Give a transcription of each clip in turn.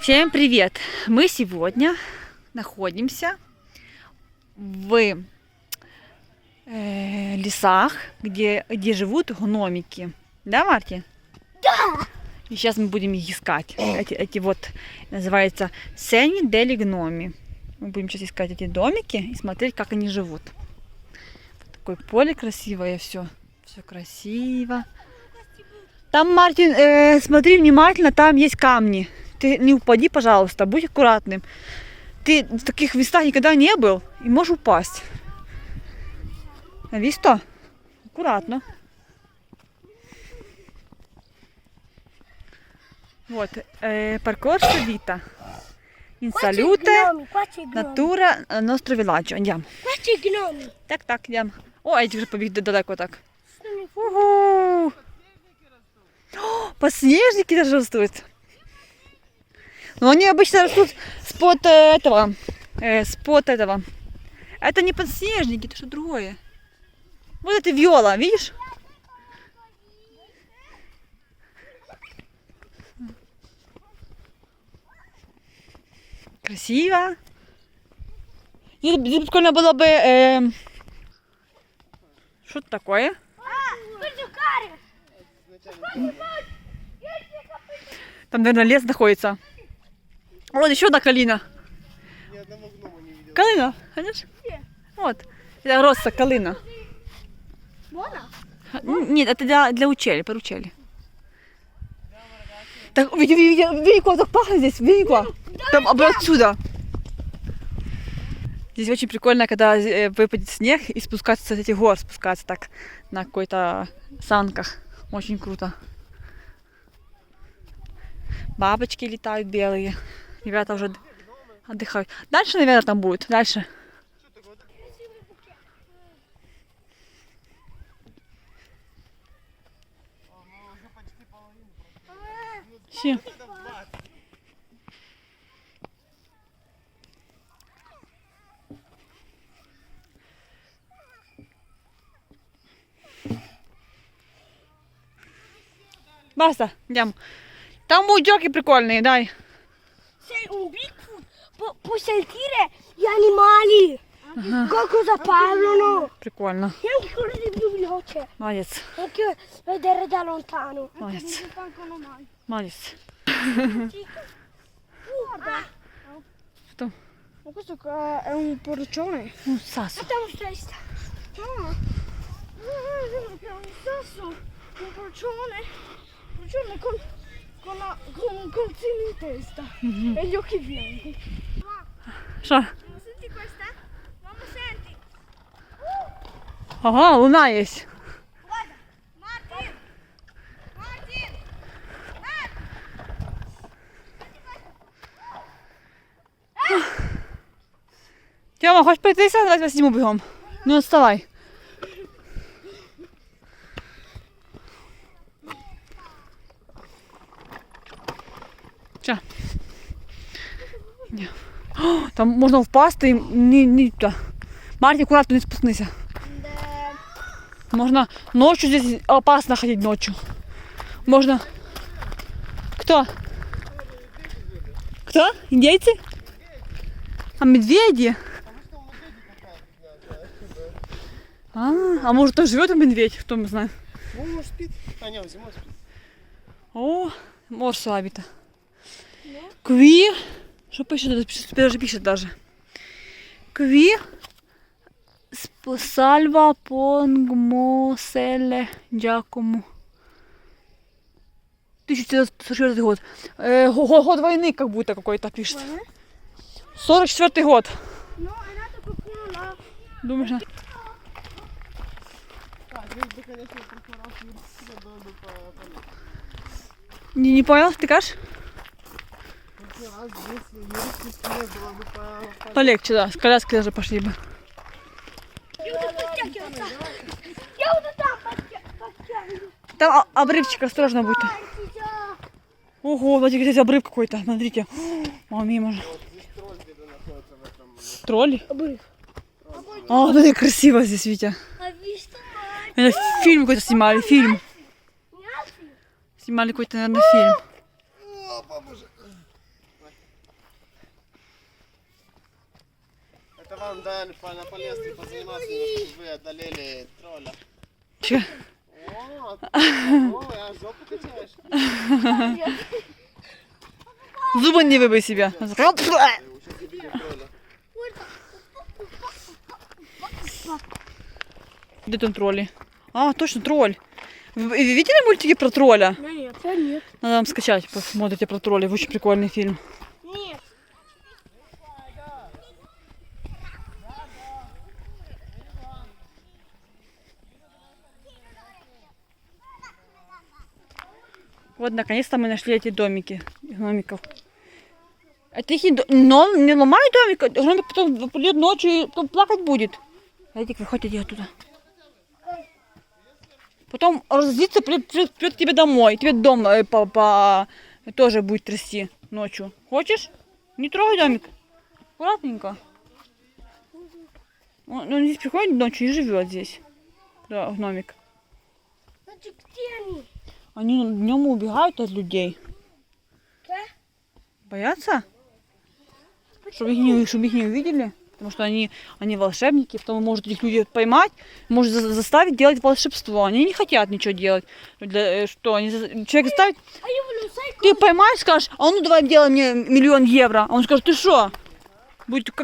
Всем привет! Мы сегодня находимся в лесах, где живут гномики. Да, Марти? Да! И сейчас мы будем их искать. Эти вот, называется Сени дели гноми. Мы будем сейчас искать эти домики и смотреть, как они живут. Такое поле красивое, все красиво. Там, Мартин, смотри внимательно, там есть камни. Ты не упади, пожалуйста, будь аккуратным. Ты в таких местах никогда не был и можешь упасть. Видишь что? Аккуратно. Вот, percorso vita. In salute, natura, nostro villaggio. Andiamo. Бачи гноми. Так, йдемо. О, эти вже побігли далеко так. Угу. О, подснежники даже растут. Но они обычно растут с-под этого. Это не подснежники, это что другое. Вот это виола, видишь? Красиво. Прикольно было бы... Что это такое? Там, наверное, лес находится. Вот еще одна калина. Ни одного гнома не видел. Калина, видишь? Вот. Это роса калина. Вона? Нет, это для учели, по учели. Так, види, как так пахнет здесь, види, как? Там отсюда. Здесь очень прикольно, когда выпадет снег и спускаться с этих гор, спускаться так на какой-то санках. Очень круто. Бабочки летают белые. Ребята уже отдыхают. Дальше, наверное, там будет. Дальше. Все. Баста, идем. Там будут джоки прикольные, дай. Sei un Bigfoot. Puoi sentire gli animali. Cosa parlano. Прикольно. E anche correre più veloce. Молодец. Anche vedere da lontano. Молодец. Non mancano mai. Молодец. Guarda. Что? Ma questo qua è un porcione. Ну, Сасу. Aspetta un testa. No. È un sasso. Un porcione. Un porcione con un calzino in testa. E gli occhi bianchi. Что? Ma senti questa? Mamma senti. Ага, луна есть. Guarda. Martin. Martin. Тёма, хочешь прийти сюда? Давай возьму бегом. Не отставай. Ча. О, там можно впасти и не туда. Марти, аккуратно не спускайся. Можно ночью здесь опасно ходить ночью. Можно. Кто? Кто? Индейцы? А медведи? А может там живет медведь, кто мы знаем. Ну, спит. А, не, он зимой спит. О, морсо абита. Кви. Что пишет? Даже пишет даже. Кви. Сальва Понгмоселе Джакому. 1944 год. Год войны как будто какой-то пишет. 44 год. No, è nato qualcuno là. Думаешь, на- А, здесь бы, конечно, просто раз было бы по... не понял, ты кажешь? Раз здесь юристы снег было бы по... Полегче, да. С коляской даже пошли бы. Я буду там подтягивать. Там обрывчик, осторожно будет. Ого, смотрите, здесь обрыв какой-то. Смотрите. Мама, мимо же. Здесь тролль где-то находится в этом... Тролли? Обрыв. А, смотри, красиво здесь, Витя. А visto Это фильм какой-то снимали, фильм. Снимали какой-то, наверное, фильм. О, бабушка. Это вам дали на полезный позаниматься, чтобы вы одолели тролля. Чё? О, аж жопу качаешь. Зубы не выбей себя. Сейчас увидим тролля. Где там тролли? А, точно, тролль. Вы видели мультики про тролля? Нет, я нет. Надо вам скачать, посмотрите про троллей. Очень прикольный фильм. Нет. Вот, наконец-то мы нашли эти домики гномиков. Это их но не ломай домик, гномик потом придет ночью и потом плакать будет. Эдик, выходит оттуда. Потом разозлится, придет к тебе домой. Тебе дом тоже будет трясти ночью. Хочешь? Не трогай домик. Аккуратненько. Он здесь приходит ночью и живет здесь. Да, гномик. Значит, где они? Они днем убегают от людей. Да? Боятся? Чтобы их не увидели. Потому что они волшебники, потом может их люди поймать, может заставить делать волшебство. Они не хотят ничего делать. Что? Человек заставит, А я люблю сайку. ты поймаешь, скажешь, а ну давай делай мне 1 000 000 евро. А он скажет, ты что?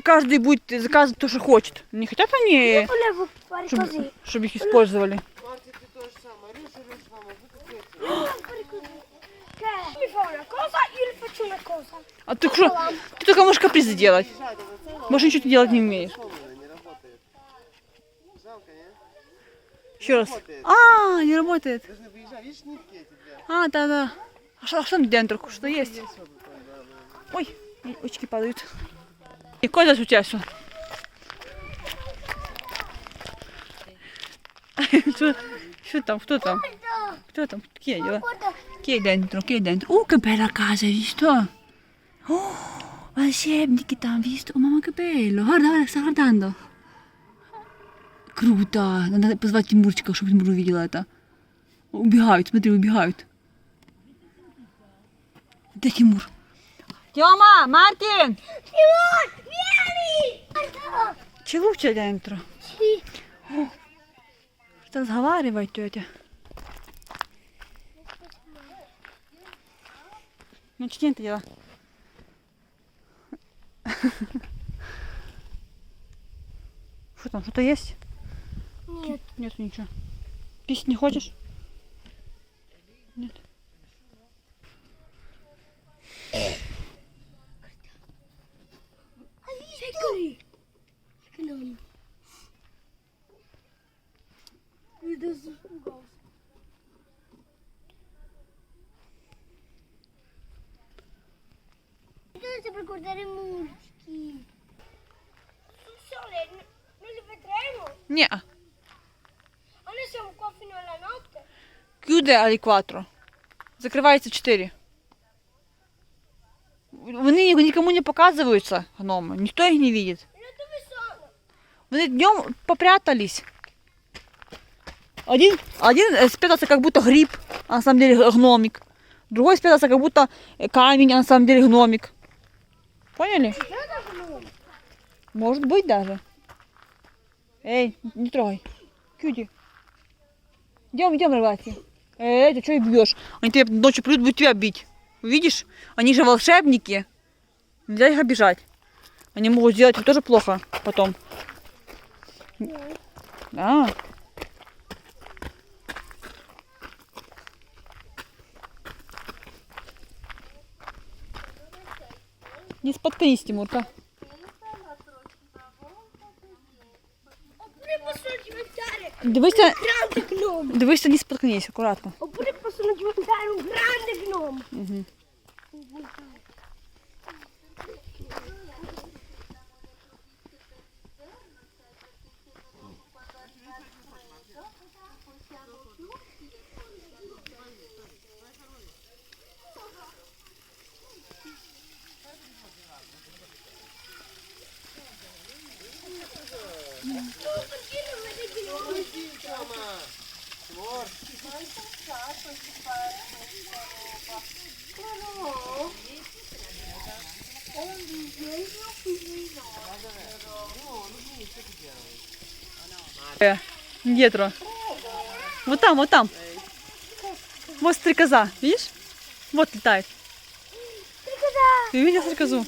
Каждый будет заказывать то, что хочет. Не хотят они, Полеву парикози. чтобы их использовали. Марти, ты то же самое. Рыжий, мама, вы какие-то. Mi fa una cosa, io le faccio una cosa. А ты что? Ты только можешь капризы делать. Больше ничего ты делать не умеешь. Не работает. Жалко, не? Еще раз. Работает. А, не работает. Должны выезжать. Видишь, нитки эти две? А, да. А что там дентro? Что есть? Есть что-то там, да. Ой, очки падают. И куда у тебя все? Что там? Кто там? Кто там? Chi è? Chi è dentro? Chi è dentro? Che bella casa, hai visto? Oh, волшебники там, visto? Oh, mamma che bello. Guarda, sta guardando. Круто. Надо позвать Тимурчика, чтобы Тимур увидел это. Убегают, смотри, убегают. Где Тимур? Тёма, Мартин! Тимур, vieni! C'è luce dentro. Sì. Что разговаривает тетя? Начни это дело. Что там, что-то есть? Нет. Нет ничего. Писать не хочешь? Нет. Eccoli. Eccoli. Vedo su cosa. Dovete ricordare i muschi. Sul sole noi li vedremo. Не. Ma noi siamo qua fino alla notte. Chiude alle 4. Закрывается 4. Вони никому не показываются, гномы. Никто их не видит. Ma dove sono? Вони днем попрятались. Один спрятался как будто гриб, а на самом деле гномик. Другой спрятался как будто камень, а на самом деле гномик. Поняли? Я давно. Может быть даже. Эй, не трогай. Кьюти. Идем, ребятки. Эй, ты что их бьешь? Они тебя ночью придут, будут тебя бить. Видишь? Они же волшебники. Нельзя их обижать. Они могут сделать им тоже плохо потом. Да. Не споткнись, Тимурка. Oppure possono diventare Дивися, un grande gnome. дивися, не споткнись, акуратно. Oppure possono diventare un grande gnome. Угу. Perché non vede gnome? Тёма! Тимур! No. Диетро. Вот там, вот там. Вот стрекоза, видишь? Вот летает. Ты видел стрекозу?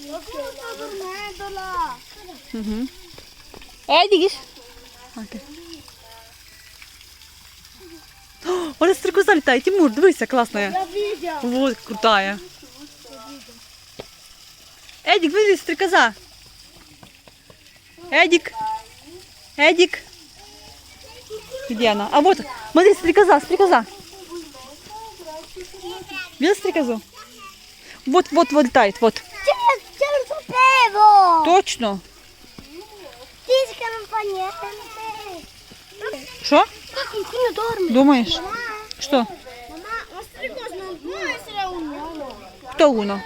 Угу. Видишь? Окей. О, вот эта стрекоза летает. Тимур, дивися, классная. Я видел. Вот, крутая. Эдик, видишь, стрекоза? Эдик. Эдик. Где она? А вот, смотри, стрекоза, стрекоза. Видел стрекозу? Вот, вот, вот летает, вот. C'è un sapevo! Точно. Dici che non fa niente. Что? Ma qualcuno dorme. Думаешь? Что? Ma stricos non può essere un uomo. Кто Уно?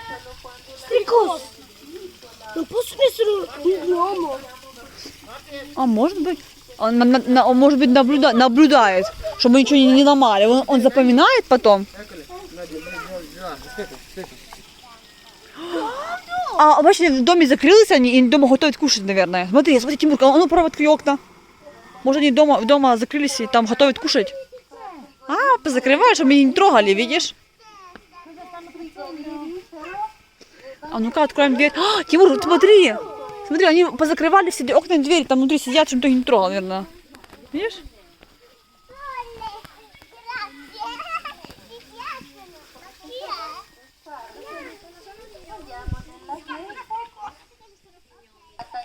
Stricos! Non possono essere un uomo. А может быть. Он может быть, наблюдает, чтобы мы ничего не ломали. Он запоминает потом. А вообще в доме закрылись они и дома готовят кушать, наверное. Смотри, смотри, Тимурка, а ну открой окна. Может они дома закрылись и там готовят кушать? А, позакрываешь, чтобы они не трогали, видишь? А ну-ка, откроем дверь. А, Тимур, смотри! Смотри, они позакрывали все окна и двери, там внутри сидят, чтобы никто их не трогал, наверное. Видишь?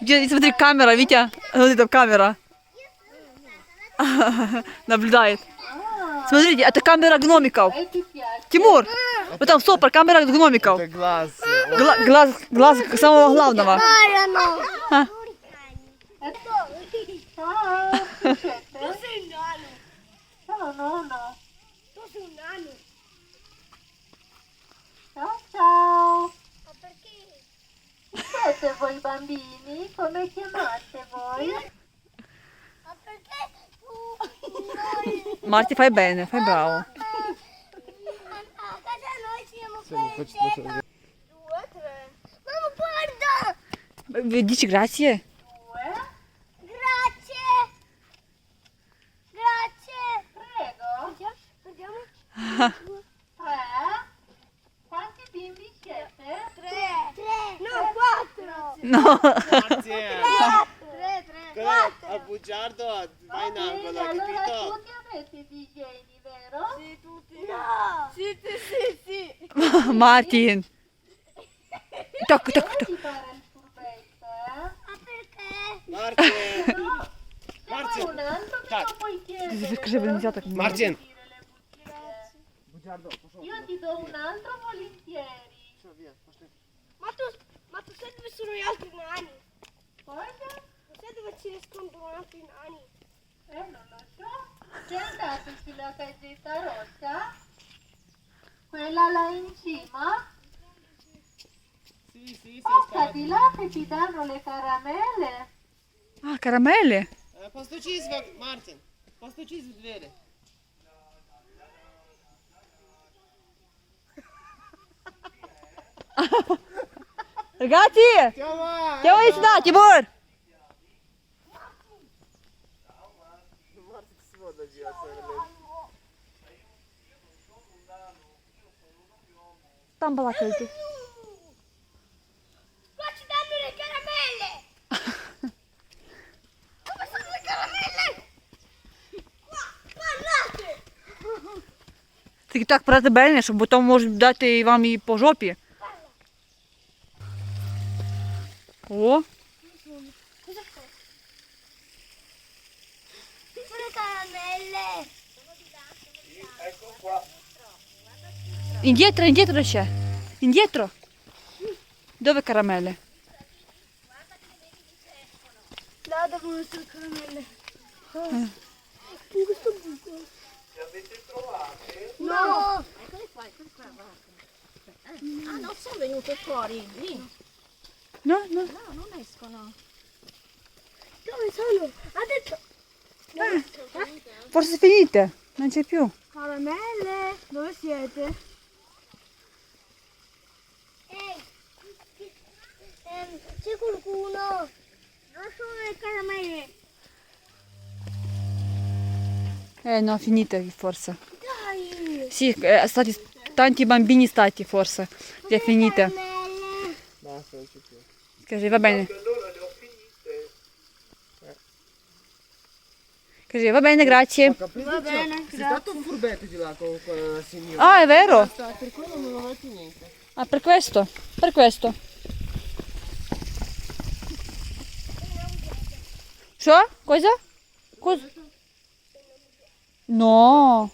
Где, смотри, камера, Витя. Вот это камера. Наблюдает. Смотрите, это камера гномиков. Тимур, вот там сопор, камера гномиков. Это глаз. Глаз самого главного. А. Tu sei un nano. Ciao nonno, Tu sei un nano. ciao ciao. Ma perché? Chi siete voi bambini? Come chiamate voi? Ma perché tu Марти, fai bene, fai bravo. a casa noi siamo Faccio- faccio- 2, 3. Mamma guarda! Dici grazie. Due, Grazie! Grazie! prego. Vediamo. Tre. Quanti bimbi siete? 3. No, 4. No. Grazie. 3. Al bugiardo vai in angolo, hai Allora capito? tutti avete i disegni, vero? Sì, tutti. No! Sì. Мартин. Так. Non ti fare il furbetto, Ma perché? Martin! No, se Martin. vuoi un altro me Так. lo puoi chiedere. Скажи, блин, нельзя так. Martin! Dire le bugie. Bugiardo, пошел. Io ti do un altro volentieri. Все, via, пошли. Ma tu sai dove sono gli altri nani? Cosa? Tu sai dove si nascondono gli altri nani? Non lo so. Sei andato sulla casetta rossa? Quella là in cima? Sì, Passa di là che ti danno le caramelle. А, карамели? Постучись, Мартин. Постучись в двери. Рогати! Тёма! Тёма, иди сюда, Тимур! Мартин сегодня делает. Там балакают. Qua ci danno le caramelle! Dove sono le caramelle? Qua, parlate! Тільки так працебельне, щоб потім можуть дати вам і по жопі. О, Sono le caramelle! індєтро ще. Індєтро. Dove caramelle? Là devono essere caramelle. In questo buco. Li avete trovati? No! Ah, non sono venute fuori lì. No. No, non escono. Dove sono? Ha detto... Forse finite, non c'è più. Caramelle! Dove siete? Ehi! C'è qualcuno? Non sono le caramelle. No, finite forse. Dai. Sì, tanti bambini stati forse. Le finite. Caramelle. Basta, non c'è più. Così va bene. Allora le ho finite. Così va bene, grazie. Va bene, Sei stato un furbetto di là con la signora. Ah, è vero? Basta, per quello non ho fatto niente. Ah, per questo? Per questo. So? Cosa? Cosa? No.